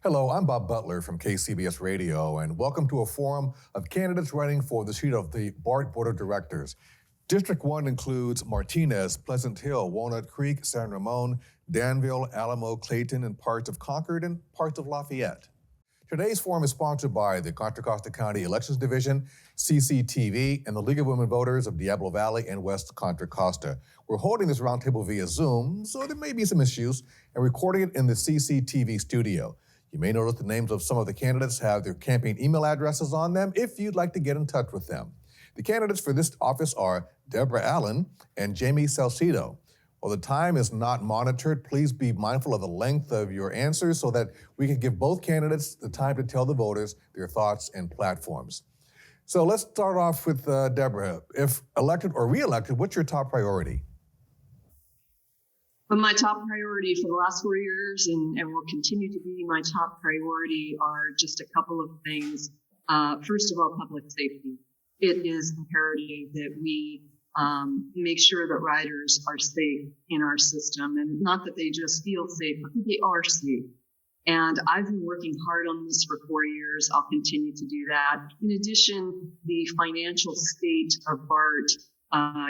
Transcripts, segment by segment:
Hello, I'm Bob Butler from KCBS Radio, and welcome to a forum of candidates running for the seat of the BART Board of Directors. District 1 includes Martinez, Pleasant Hill, Walnut Creek, San Ramon, Danville, Alamo, Clayton, and parts of Concord and parts of Lafayette. Today's forum is sponsored by the Contra Costa County Elections Division, CCTV, and the League of Women Voters of Diablo Valley and West Contra Costa. We're holding this roundtable via Zoom, so there may be some issues, and recording it in the CCTV studio. You may notice the names of some of the candidates have their campaign email addresses on them if you'd like to get in touch with them. The candidates for this office are Deborah Allen and Jamie Salcido. While the time is not monitored, please be mindful of the length of your answers so that we can give both candidates the time to tell the voters their thoughts and platforms. So let's start off with Deborah. If elected or re-elected, what's your top priority? But my top priority for the last 4 years and will continue to be my top priority are just a couple of things. First of all, public safety. It is imperative that we make sure that riders are safe in our system, and not that they just feel safe, but that they are safe. And I've been working hard on this for 4 years. I'll continue to do that. In addition, the financial state of BART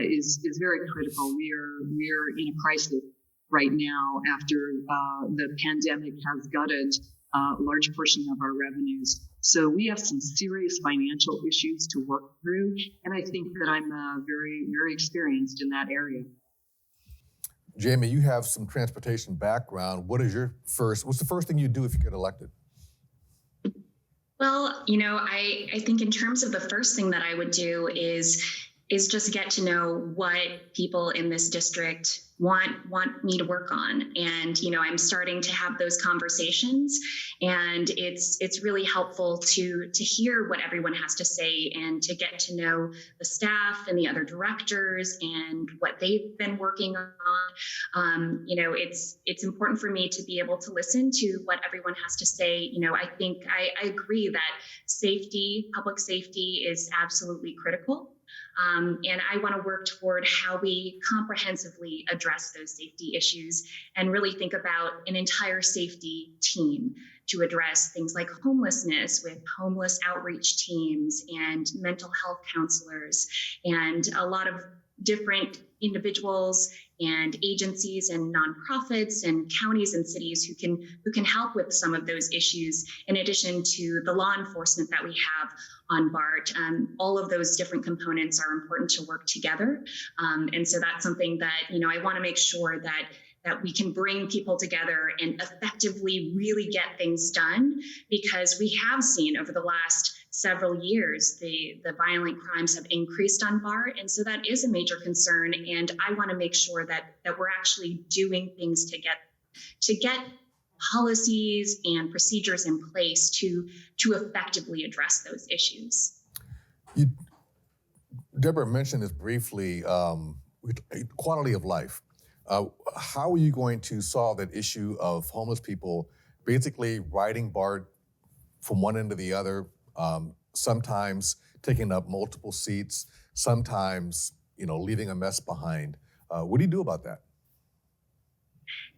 is very critical. We're in a crisis right now after the pandemic has gutted a large portion of our revenues. So we have some serious financial issues to work through, and I think that I'm very, very experienced in that area. Jamie, you have some transportation background. What's the first thing you do if you get elected? Well, I think in terms of the first thing that I would do is just get to know what people in this district want me to work on. And, I'm starting to have those conversations, and it's really helpful to hear what everyone has to say and to get to know the staff and the other directors and what they've been working on. It's important for me to be able to listen to what everyone has to say. I think I agree that public safety is absolutely critical. And I want to work toward how we comprehensively address those safety issues and really think about an entire safety team to address things like homelessness with homeless outreach teams and mental health counselors and a lot of different individuals and agencies and nonprofits and counties and cities who can help with some of those issues, in addition to the law enforcement that we have on BART. All of those different components are important to work together. And so that's something that, I want to make sure that we can bring people together and effectively really get things done, because we have seen over the last several years, the violent crimes have increased on BART. And so that is a major concern. And I want to make sure that we're actually doing things to get policies and procedures in place to effectively address those issues. Deborah mentioned this briefly, quality of life. How are you going to solve that issue of homeless people basically riding BART from one end to the other, sometimes taking up multiple seats, sometimes, leaving a mess behind? What do you do about that?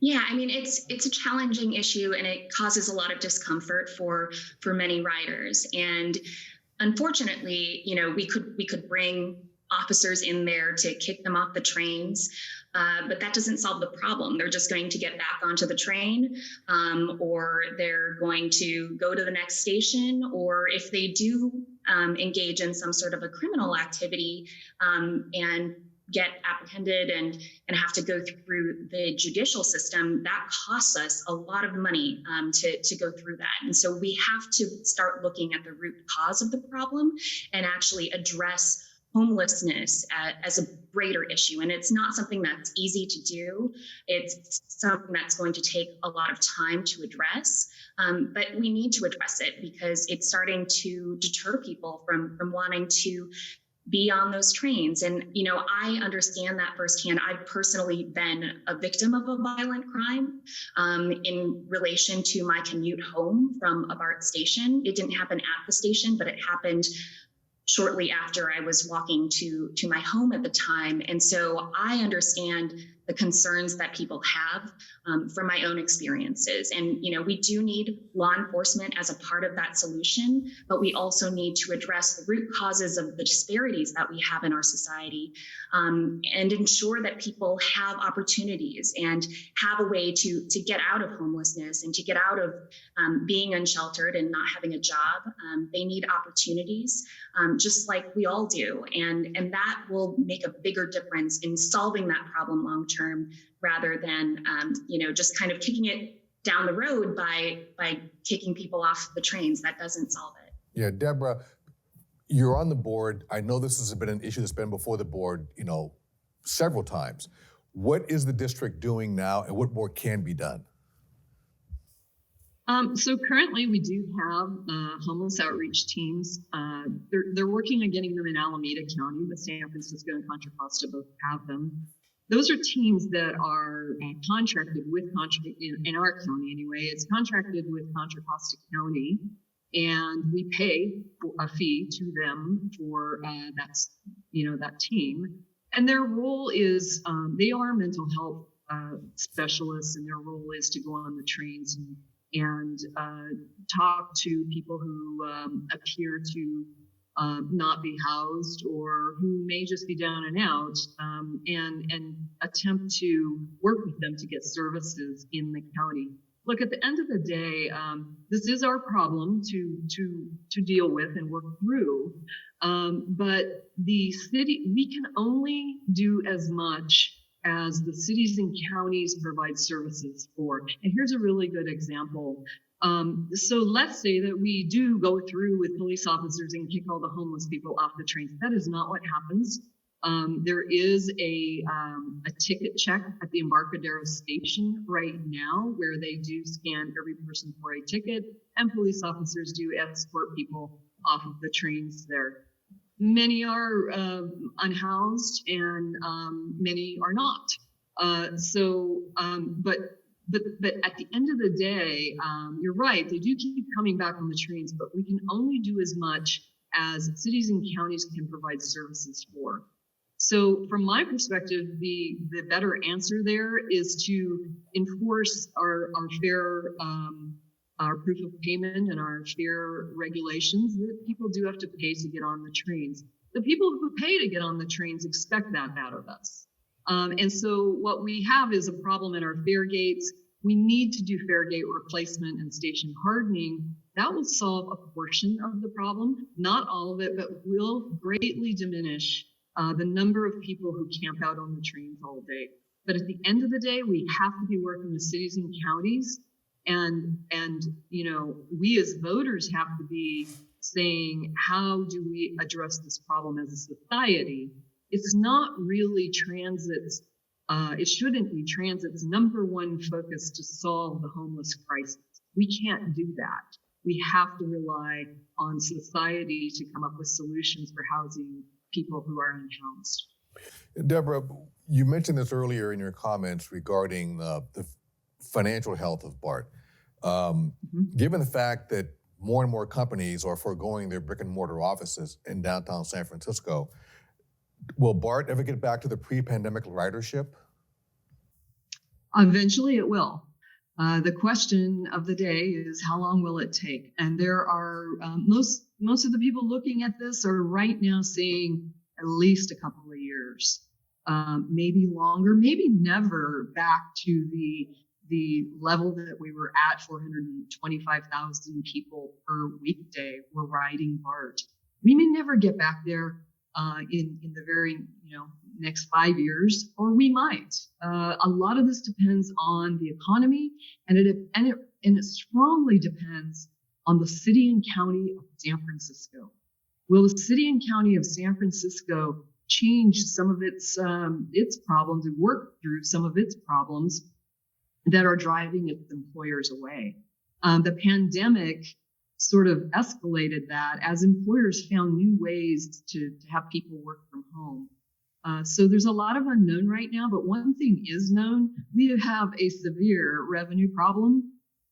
Yeah, it's a challenging issue, and it causes a lot of discomfort for many riders. And unfortunately, we could bring officers in there to kick them off the trains, but that doesn't solve the problem. They're just going to get back onto the train, or they're going to go to the next station, or if they do engage in some sort of a criminal activity and get apprehended and have to go through the judicial system, that costs us a lot of money to go through that. And so we have to start looking at the root cause of the problem and actually address homelessness as a greater issue. And it's not something that's easy to do. It's something that's going to take a lot of time to address. But we need to address it because it's starting to deter people from wanting to be on those trains. And, I understand that firsthand. I've personally been a victim of a violent crime in relation to my commute home from a BART station. It didn't happen at the station, but it happened shortly after I was walking to my home at the time. And so I understand the concerns that people have from my own experiences. And, we do need law enforcement as a part of that solution, but we also need to address the root causes of the disparities that we have in our society, and ensure that people have opportunities and have a way to get out of homelessness and to get out of being unsheltered and not having a job. They need opportunities, just like we all do. And that will make a bigger difference in solving that problem long term, rather than, just kind of kicking it down the road by kicking people off the trains. That doesn't solve it. Yeah, Deborah, you're on the board. I know this has been an issue that's been before the board, several times. What is the district doing now, and what more can be done? So currently we do have homeless outreach teams. They're working on getting them in Alameda County, but San Francisco and Contra Costa both have them. Those are teams that are contracted with Contra, in our county anyway. It's contracted with Contra Costa County, and we pay a fee to them for that team. And their role is, they are mental health specialists, and their role is to go on the trains and talk to people who appear to not be housed, or who may just be down and out, and attempt to work with them to get services in the county. Look, at the end of the day, this is our problem to deal with and work through. But the city, we can only do as much as the cities and counties provide services for. And here's a really good example. So let's say that we do go through with police officers and kick all the homeless people off the trains. That is not what happens. There is a ticket check at the Embarcadero station right now, where they do scan every person for a ticket, and police officers do escort people off of the trains there. Many are unhoused, and many are not. But at the end of the day, you're right, they do keep coming back on the trains, but we can only do as much as cities and counties can provide services for. So from my perspective, the better answer there is to enforce our fair, our proof of payment and our fair regulations that people do have to pay to get on the trains. The people who pay to get on the trains expect that out of us. And so what we have is a problem in our fare gates. We need to do fare gate replacement and station hardening. That will solve a portion of the problem, not all of it, but will greatly diminish the number of people who camp out on the trains all day. But at the end of the day, we have to be working with cities and counties, and we as voters have to be saying, how do we address this problem as a society? It's not really transit's, it shouldn't be transit's number one focus to solve the homeless crisis. We can't do that. We have to rely on society to come up with solutions for housing people who are unhoused. Deborah, you mentioned this earlier in your comments regarding the financial health of BART. Given the fact that more and more companies are foregoing their brick and mortar offices in downtown San Francisco, will BART ever get back to the pre-pandemic ridership? Eventually it will. The question of the day is, how long will it take? And there are, most of the people looking at this are right now saying at least a couple of years, maybe longer, maybe never back to the level that we were at. 425,000 people per weekday were riding BART. We may never get back there in the very next 5 years, or we might. A lot of this depends on the economy, and it strongly depends on the city and county of San Francisco. Will the city and county of San Francisco change some of its problems and work through some of its problems that are driving its employers away? The pandemic sort of escalated that as employers found new ways to have people work from home. So there's a lot of unknown right now, but one thing is known: we have a severe revenue problem.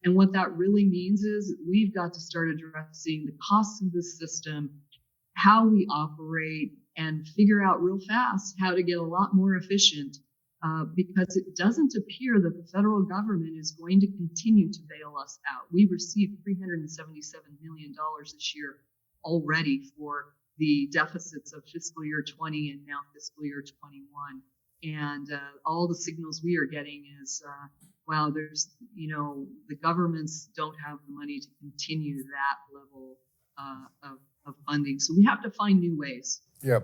And what that really means is we've got to start addressing the costs of this system, how we operate, and figure out real fast how to get a lot more efficient because it doesn't appear that the federal government is going to continue to bail us out. We received $377 million this year already for the deficits of fiscal year 20 and now fiscal year 21. And all the signals we are getting is, wow, there's, the governments don't have the money to continue that level of funding. So we have to find new ways. Yeah.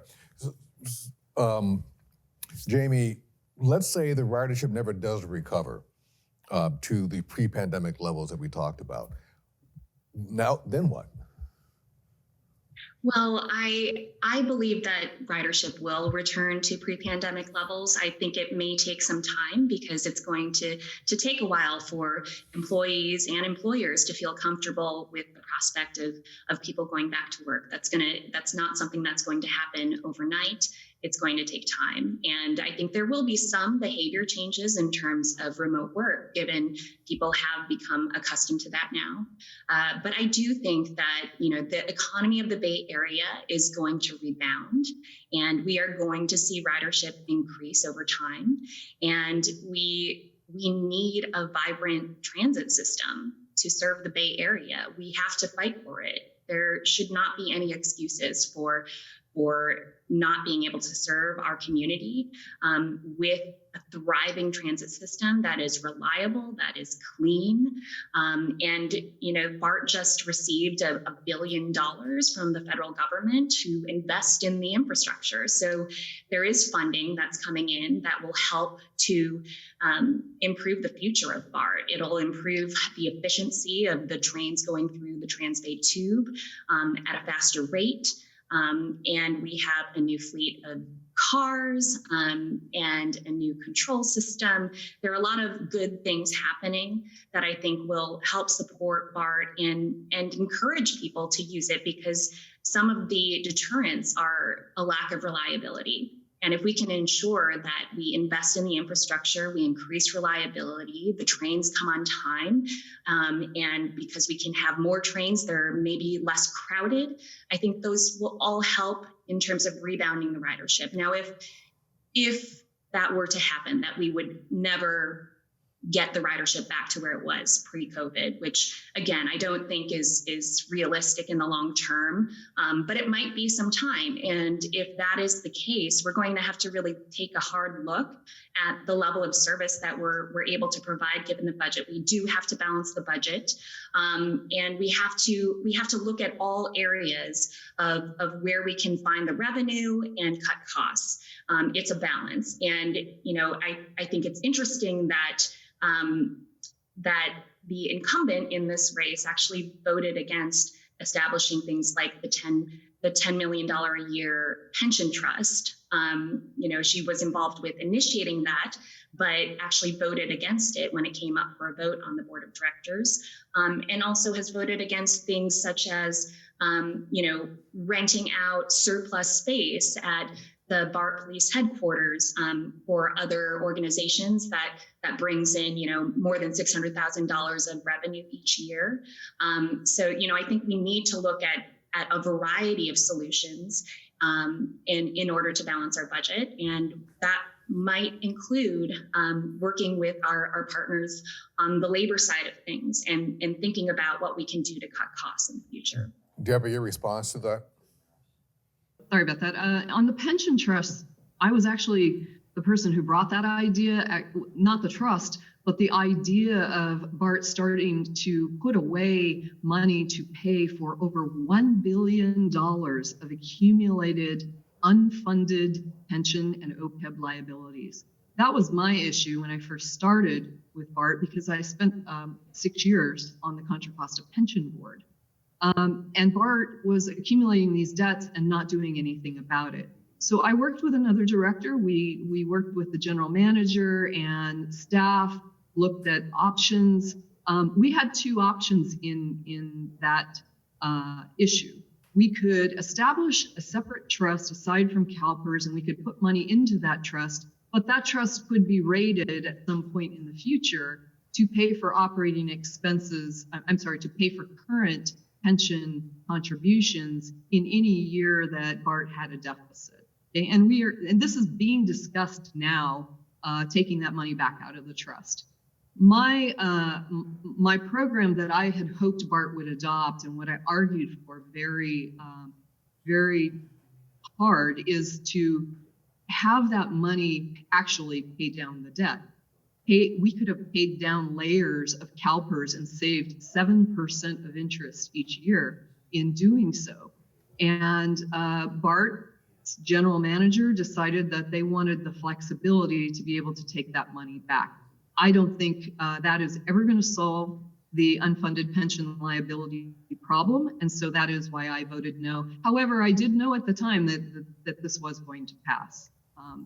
Jamie, let's say the ridership never does recover to the pre-pandemic levels that we talked about. Now, then what? Well, I believe that ridership will return to pre-pandemic levels. I think it may take some time because it's going to take a while for employees and employers to feel comfortable with the prospect of people going back to work. That's not something that's going to happen overnight. It's going to take time. And I think there will be some behavior changes in terms of remote work, given people have become accustomed to that now. But I do think that, the economy of the Bay Area is going to rebound, and we are going to see ridership increase over time. And we need a vibrant transit system to serve the Bay Area. We have to fight for it. There should not be any excuses for not being able to serve our community with a thriving transit system that is reliable, that is clean. And BART just received $1 billion from the federal government to invest in the infrastructure. So there is funding that's coming in that will help to improve the future of BART. It'll improve the efficiency of the trains going through the Transbay Tube at a faster rate. And we have a new fleet of cars and a new control system. There are a lot of good things happening that I think will help support BART and encourage people to use it, because some of the deterrents are a lack of reliability. And if we can ensure that we invest in the infrastructure, we increase reliability, the trains come on time, and because we can have more trains, they're maybe less crowded, I think those will all help in terms of rebounding the ridership. Now, if that were to happen, that we would never get the ridership back to where it was pre-COVID, which again, I don't think is realistic in the long term, but it might be some time. And if that is the case, we're going to have to really take a hard look at the level of service that we're able to provide given the budget. We do have to balance the budget, and we have to look at all areas of where we can find the revenue and cut costs. It's a balance, and I think it's interesting that the incumbent in this race actually voted against establishing things like the $10 million a year pension trust. She was involved with initiating that, but actually voted against it when it came up for a vote on the board of directors, and also has voted against things such as, renting out surplus space at the BART police headquarters for other organizations that brings in, more than $600,000 of revenue each year. So I think we need to look at a variety of solutions in order to balance our budget. And that might include working with our partners on the labor side of things and thinking about what we can do to cut costs in the future. Deborah, your response to that? Sorry about that. On the pension trust, I was actually the person who brought that idea, not the trust, but the idea of BART starting to put away money to pay for over $1 billion of accumulated unfunded pension and OPEB liabilities. That was my issue when I first started with BART, because I spent 6 years on the Contra Costa pension board. And BART was accumulating these debts and not doing anything about it. So I worked with another director. We worked with the general manager and staff, looked at options. We had two options in that issue. We could establish a separate trust aside from CalPERS, and we could put money into that trust, but that trust could be rated at some point in the future to pay for operating expenses, to pay for current pension contributions in any year that BART had a deficit. And this is being discussed now taking that money back out of the trust. My program that I had hoped BART would adopt, and what I argued for very hard, is to have that money actually pay down the debt. We could have paid down layers of CalPERS and saved 7% of interest each year in doing so. And BART's general manager decided that they wanted the flexibility to be able to take that money back. I don't think that is ever going to solve the unfunded pension liability problem, and so that is why I voted no. However, I did know at the time that this was going to pass.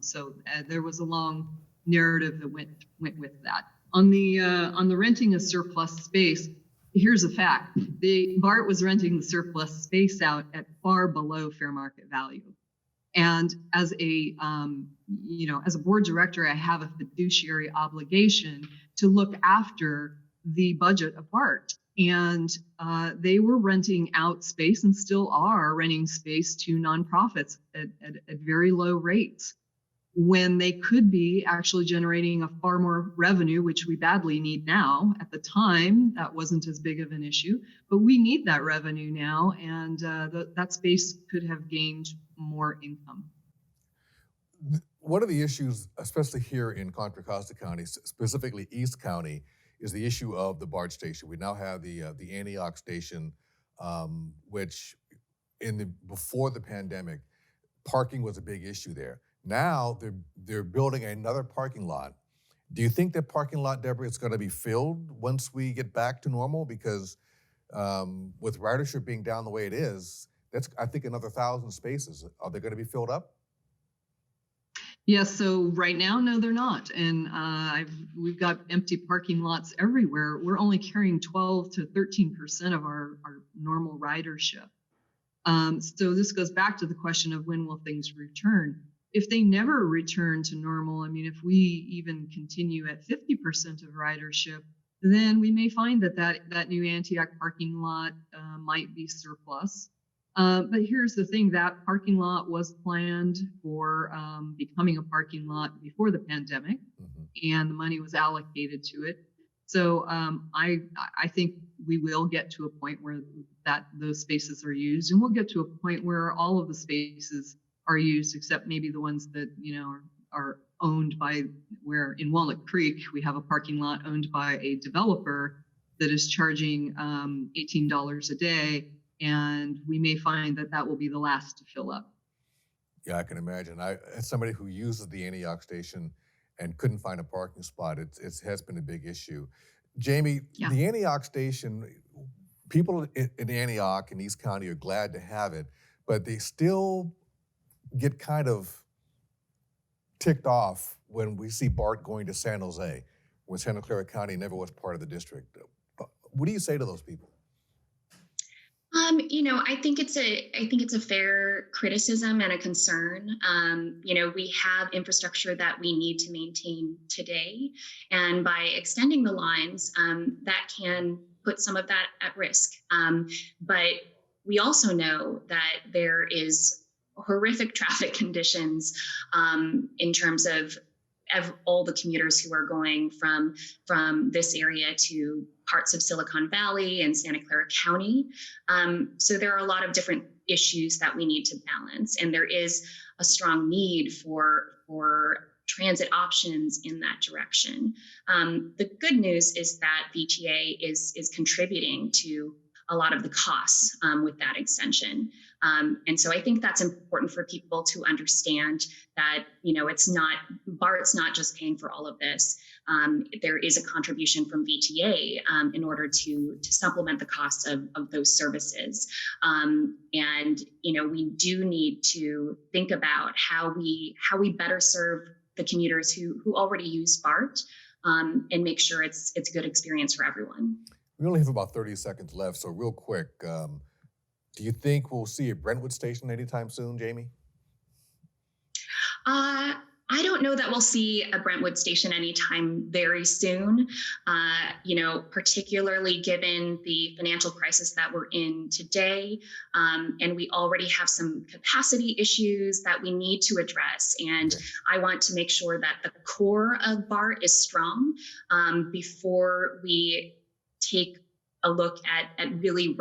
So there was a long narrative that went with that. On the renting a surplus space, here's a fact: BART was renting the surplus space out at far below fair market value. And as a board director, I have a fiduciary obligation to look after the budget of BART. And they were renting out space, and still are renting space to nonprofits at very low rates, when they could be actually generating a far more revenue, which we badly need now. At the time, that wasn't as big of an issue, but we need that revenue now, and that space could have gained more income. One of the issues, especially here in Contra Costa County, specifically East County, is the issue of the BART station. We now have the Antioch station, which before the pandemic, parking was a big issue there. Now they're building another parking lot. Do you think that parking lot, Deborah, is going to be filled once we get back to normal? Because with ridership being down the way it is, that's, I think, another 1,000 spaces. Are they going to be filled up? Yes, so right now, no, they're not. And we've got empty parking lots everywhere. We're only carrying 12 to 13% of our normal ridership. So this goes back to the question of when will things return? If they never return to normal, I mean, if we even continue at 50% of ridership, then we may find that new Antioch parking lot might be surplus. But here's the thing: that parking lot was planned for becoming a parking lot before the pandemic, and the money was allocated to it. So I think we will get to a point where those spaces are used, and we'll get to a point where all of the spaces are used, except maybe the ones that are owned by, where in Walnut Creek we have a parking lot owned by a developer that is charging $18 a day. And we may find that will be the last to fill up. Yeah, I can imagine. As somebody who uses the Antioch station and couldn't find a parking spot, it has been a big issue. Jamie, Yeah. The Antioch station, people in Antioch and East County are glad to have it, but they still get kind of ticked off when we see BART going to San Jose, when Santa Clara County never was part of the district. What do you say to those people? I think it's a fair criticism and a concern. We have infrastructure that we need to maintain today, and by extending the lines, that can put some of that at risk. But we also know that there is horrific traffic conditions in terms of all the commuters who are going from this area to parts of Silicon Valley and Santa Clara County. So there are a lot of different issues that we need to balance, and there is a strong need for transit options in that direction. The good news is that VTA is contributing to a lot of the costs with that extension. And so I think that's important for people to understand that, BART's not just paying for all of this. There is a contribution from VTA in order to supplement the costs of those services. And we do need to think about how we better serve the commuters who already use BART and make sure it's a good experience for everyone. We only have about 30 seconds left, so real quick, do you think we'll see a Brentwood station anytime soon, Jamie? I don't know that we'll see a Brentwood station anytime very soon, particularly given the financial crisis that we're in today. And we already have some capacity issues that we need to address. And I want to make sure that the core of BART is strong before we take a look at really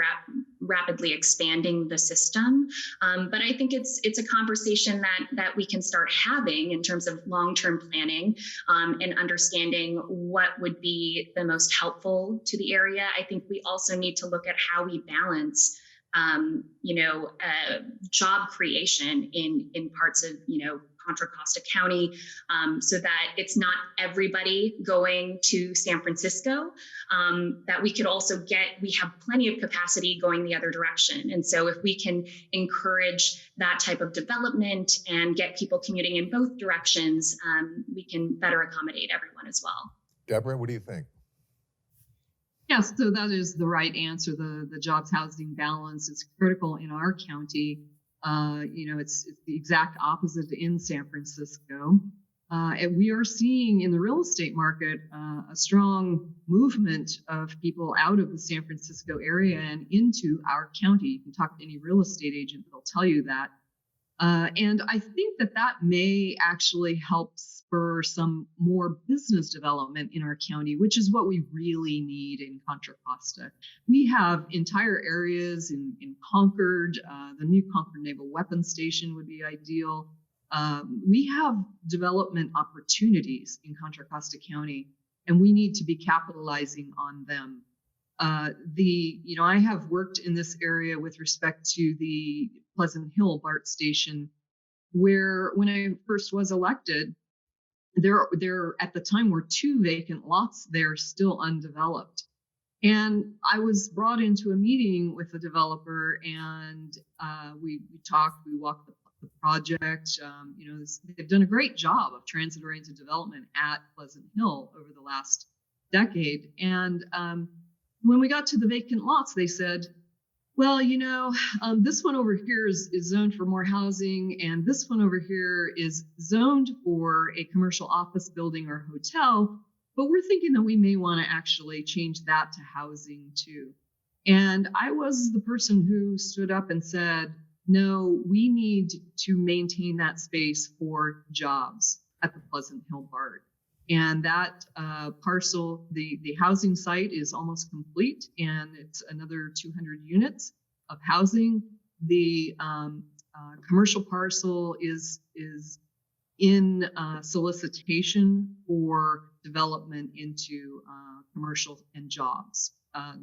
rapidly expanding the system. But I think it's a conversation that we can start having in terms of long-term planning and understanding what would be the most helpful to the area. I think we also need to look at how we balance job creation in parts of, Contra Costa County, so that it's not everybody going to San Francisco, that we could also we have plenty of capacity going the other direction. And so if we can encourage that type of development and get people commuting in both directions, we can better accommodate everyone as well. Deborah, what do you think? Yes, so that is the right answer. The jobs housing balance is critical in our county. It's the exact opposite in San Francisco. And we are seeing in the real estate market a strong movement of people out of the San Francisco area and into our county. You can talk to any real estate agent, they'll tell you that. And I think that may actually help spur some more business development in our county, which is what we really need in Contra Costa. We have entire areas in Concord. The new Concord Naval Weapons Station would be ideal. We have development opportunities in Contra Costa County, and we need to be capitalizing on them. I have worked in this area with respect to the Pleasant Hill BART station, where when I first was elected, there at the time were 2 vacant lots there still undeveloped. And I was brought into a meeting with the developer, and we talked, we walked the project. They've done a great job of transit-oriented development at Pleasant Hill over the last decade. And when we got to the vacant lots, they said, well, this one over here is zoned for more housing, and this one over here is zoned for a commercial office building or hotel, but we're thinking that we may want to actually change that to housing too. And I was the person who stood up and said, no, we need to maintain that space for jobs at the Pleasant Hill BART. And that parcel, the housing site is almost complete, and it's another 200 units of housing. The commercial parcel is in solicitation for development into commercial and jobs,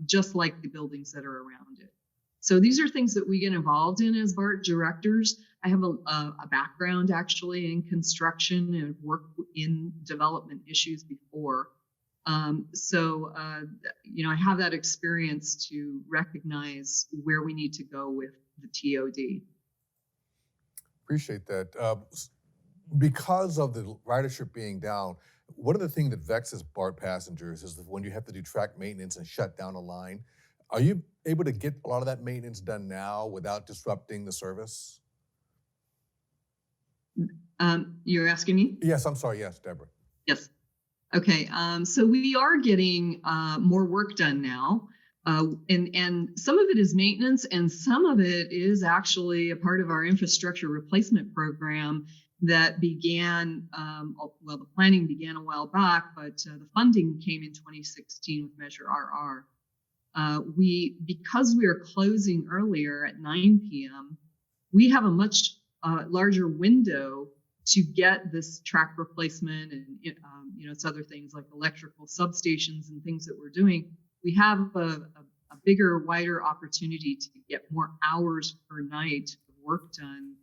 just like the buildings that are around it. So these are things that we get involved in as BART directors. I have a background actually in construction and worked in development issues before. I have that experience to recognize where we need to go with the TOD. Appreciate that. Because of the ridership being down, one of the things that vexes BART passengers is that when you have to do track maintenance and shut down a line. Are you able to get a lot of that maintenance done now without disrupting the service? You're asking me? Yes, I'm sorry. Yes, Deborah. Yes. Okay. So we are getting more work done now. And some of it is maintenance, and some of it is actually a part of our infrastructure replacement program that began, the planning began a while back, but the funding came in 2016 with Measure RR. Because we are closing earlier at 9 p.m., we have a much larger window to get this track replacement and it's other things like electrical substations and things that we're doing. We have a bigger, wider opportunity to get more hours per night of work done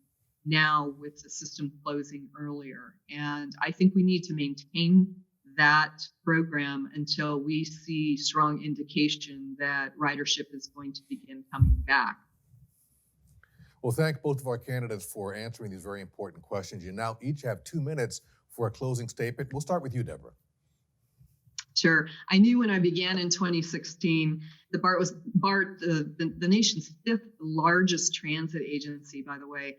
now with the system closing earlier. And I think we need to maintain that program until we see strong indication that ridership is going to begin coming back. Well, thank both of our candidates for answering these very important questions. You now each have 2 minutes for a closing statement. We'll start with you, Deborah. Sure. I knew when I began in 2016, the BART was the nation's 5th largest transit agency, by the way.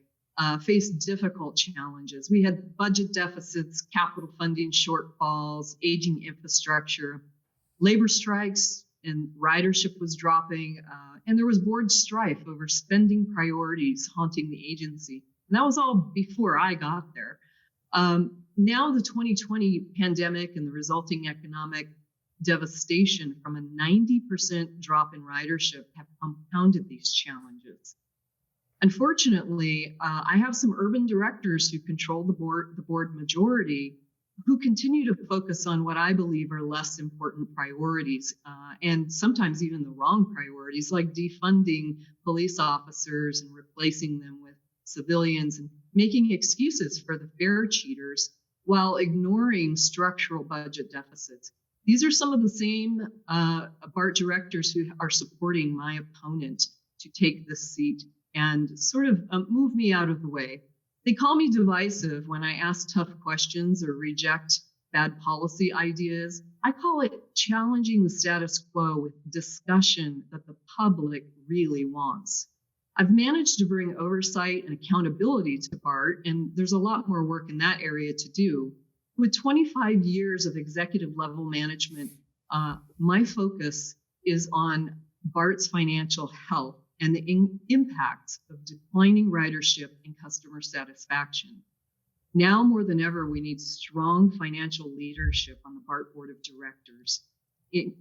faced difficult challenges. We had budget deficits, capital funding shortfalls, aging infrastructure, labor strikes, and ridership was dropping, and there was board strife over spending priorities haunting the agency. And that was all before I got there. Now the 2020 pandemic and the resulting economic devastation from a 90% drop in ridership have compounded these challenges. Unfortunately, I have some urban directors who control the board majority who continue to focus on what I believe are less important priorities, and sometimes even the wrong priorities, like defunding police officers and replacing them with civilians and making excuses for the fare cheaters while ignoring structural budget deficits. These are some of the same BART directors who are supporting my opponent to take this seat and sort of move me out of the way. They call me divisive when I ask tough questions or reject bad policy ideas. I call it challenging the status quo with discussion that the public really wants. I've managed to bring oversight and accountability to BART, and there's a lot more work in that area to do. With 25 years of executive level management, my focus is on BART's financial health and the impacts of declining ridership and customer satisfaction. Now more than ever, we need strong financial leadership on the BART Board of Directors.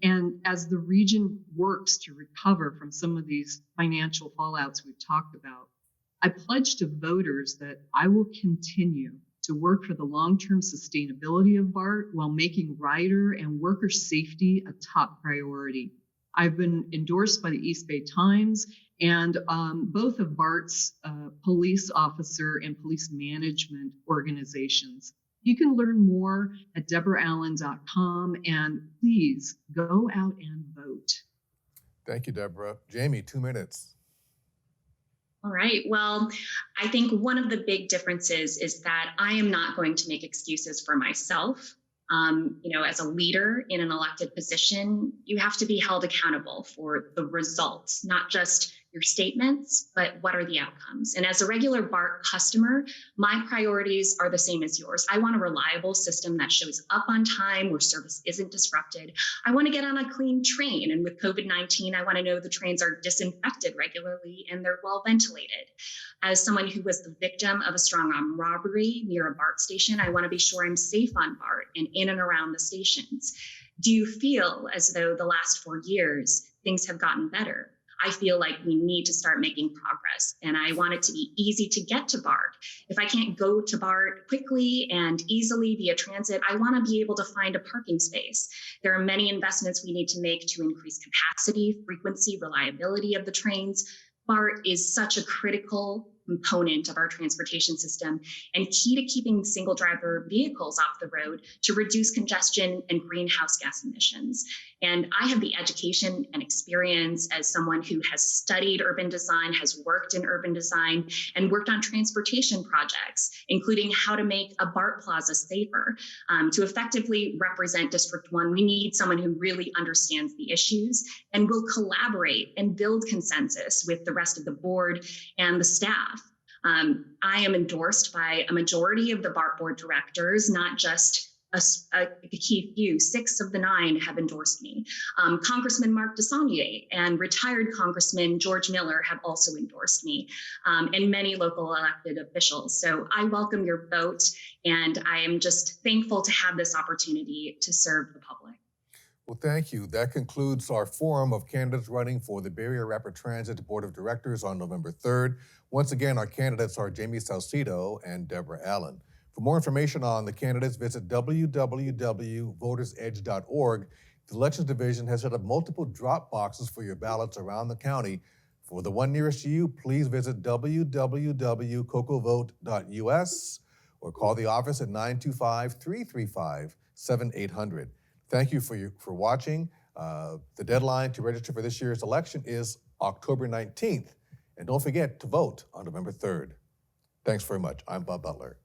And as the region works to recover from some of these financial fallouts we've talked about, I pledge to voters that I will continue to work for the long-term sustainability of BART while making rider and worker safety a top priority. I've been endorsed by the East Bay Times and both of BART's police officer and police management organizations. You can learn more at deborallen.com, and please go out and vote. Thank you, Deborah. Jamie, 2 minutes. All right. Well, I think one of the big differences is that I am not going to make excuses for myself. As a leader in an elected position, you have to be held accountable for the results, not just your statements, but what are the outcomes? And as a regular BART customer, my priorities are the same as yours. I want a reliable system that shows up on time, where service isn't disrupted. I want to get on a clean train. And with COVID-19, I want to know the trains are disinfected regularly and they're well ventilated. As someone who was the victim of a strong arm robbery near a BART station, I want to be sure I'm safe on BART and in and around the stations. Do you feel as though the last 4 years, things have gotten better? I feel like we need to start making progress, and I want it to be easy to get to BART. If I can't go to BART quickly and easily via transit, I want to be able to find a parking space. There are many investments we need to make to increase capacity, frequency, reliability of the trains. BART is such a critical component of our transportation system and key to keeping single driver vehicles off the road to reduce congestion and greenhouse gas emissions. And I have the education and experience as someone who has studied urban design, has worked in urban design, and worked on transportation projects, including how to make a BART plaza safer. To effectively represent District 1, we need someone who really understands the issues and will collaborate and build consensus with the rest of the board and the staff. I am endorsed by a majority of the BART Board directors, not just a key few. 6 of the 9 have endorsed me. Congressman Mark DeSaulnier and retired Congressman George Miller have also endorsed me, and many local elected officials. So I welcome your vote, and I am just thankful to have this opportunity to serve the public. Well, thank you. That concludes our forum of candidates running for the Bay Area Rapid Transit Board of Directors on November 3rd. Once again, our candidates are Jamie Salcido and Deborah Allen. For more information on the candidates, visit www.votersedge.org. The Elections Division has set up multiple drop boxes for your ballots around the county. For the one nearest to you, please visit www.cocovote.us or call the office at 925-335-7800. Thank you for watching. The deadline to register for this year's election is October 19th. And don't forget to vote on November 3rd. Thanks very much. I'm Bob Butler.